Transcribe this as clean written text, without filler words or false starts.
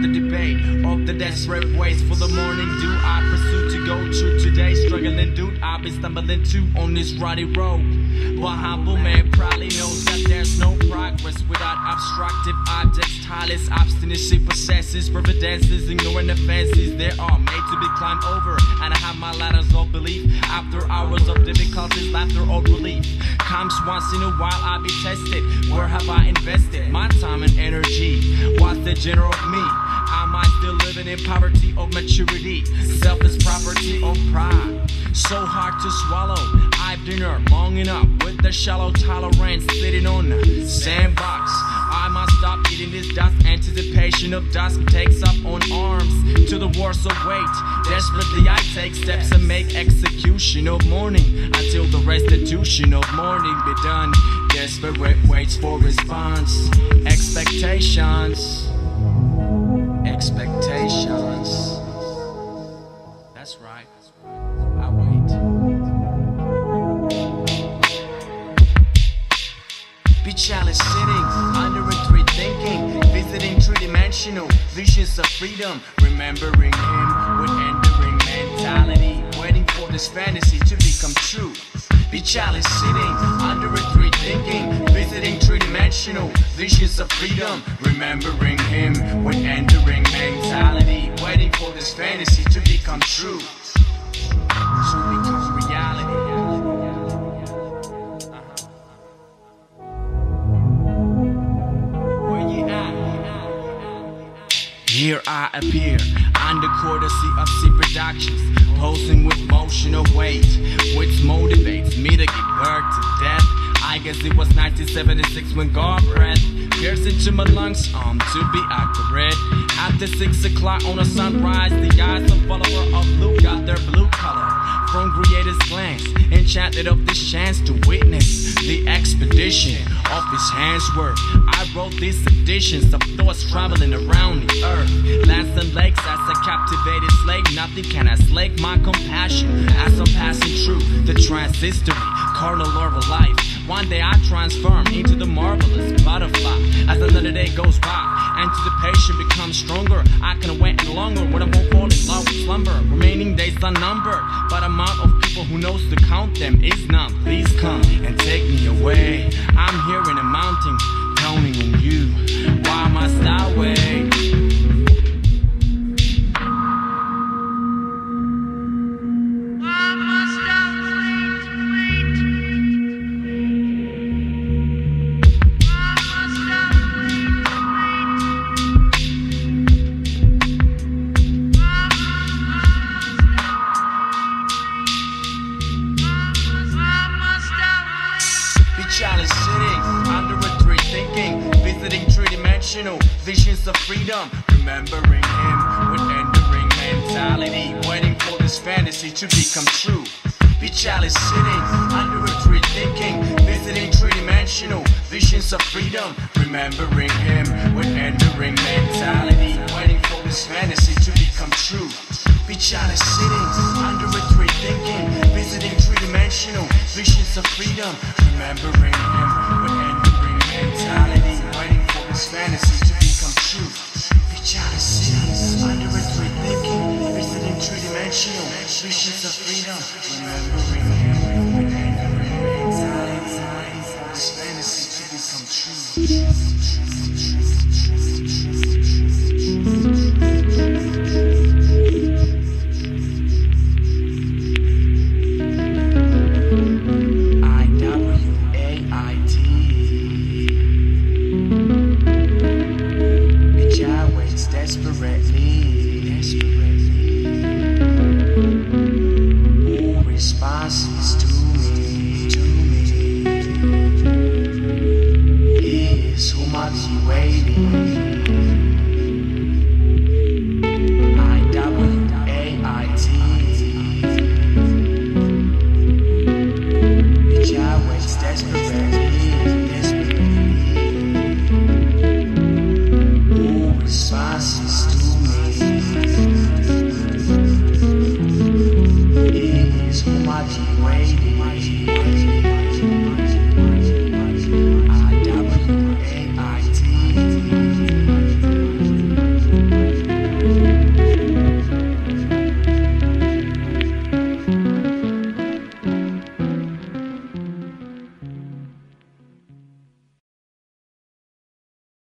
the debate of the desperate ways for the morning dew. I pursue to go through today, struggling dude I've been stumbling too on this ruddy road. But humble man probably knows that there's no progress without obstructive objects. Tireless obstinacy possesses providences, ignoring the fancies they are made to be climbed over. And I have my ladders of belief. After hours of difficulties, laughter or relief comes once in a while. I'll be tested. Where have I invested my time and energy? What's the general of me? Am I still living in poverty of maturity? Selfish property of pride, so hard to swallow. I've dinner long enough with the shallow tolerance, sitting on the sandbox. I must stop eating this dust. Anticipation of dusk takes up on arms to the wars of weight. Desperately I take steps and make execution of mourning until the restitution of mourning be done. Desperate waits for response. Expectations. Expectations. That's right. I wait. Pijall is sitting under a tree thinking, visiting three-dimensional visions of freedom, remembering him with enduring mentality, waiting for this fantasy to become true. Pijall is sitting under a tree thinking, visiting three-dimensional visions of freedom, remembering him with enduring mentality, waiting for this fantasy to become true. To become reality. Here I appear, under courtesy of C Productions, posing with motion of weight, which motivates me to give birth to death. I guess it was 1976 when God breath pierced into my lungs, to be accurate. After 6 o'clock on a sunrise, the eyes of follower of Luke got their blue color from creator's glance, enchanted of this chance to witness the expedition of his handiwork. I wrote these editions of thoughts traveling around the earth, lands and lakes. As a captivated slave, nothing can slake my compassion as I'm passing through the transitory carnal lore of life. One day I transform into the marvelous butterfly. As another day goes by, anticipation becomes stronger. I can wait any longer when I won't fall in love with slumber. Remaining days unnumbered, but amount of people who knows to count them is none. Please come and take me away. I'm here in a mountain, counting on you. Why must I wait? Pijall is sitting under a tree thinking, visiting three-dimensional visions of freedom, remembering him with enduring mentality, waiting for this fantasy to become true. Pijall is sitting under a tree thinking, visiting three-dimensional visions of freedom, remembering him with enduring mentality, waiting for this fantasy to become true. Pijall is sitting under a tree thinking, visiting three-dimensional visions of freedom, remembering him with enduring mentality, waiting for this fantasy to become true. Pijall is sitting under a tree thinking, visiting three-dimensional visions of freedom, remembering him with enduring mentality, waiting for this fantasy to become true.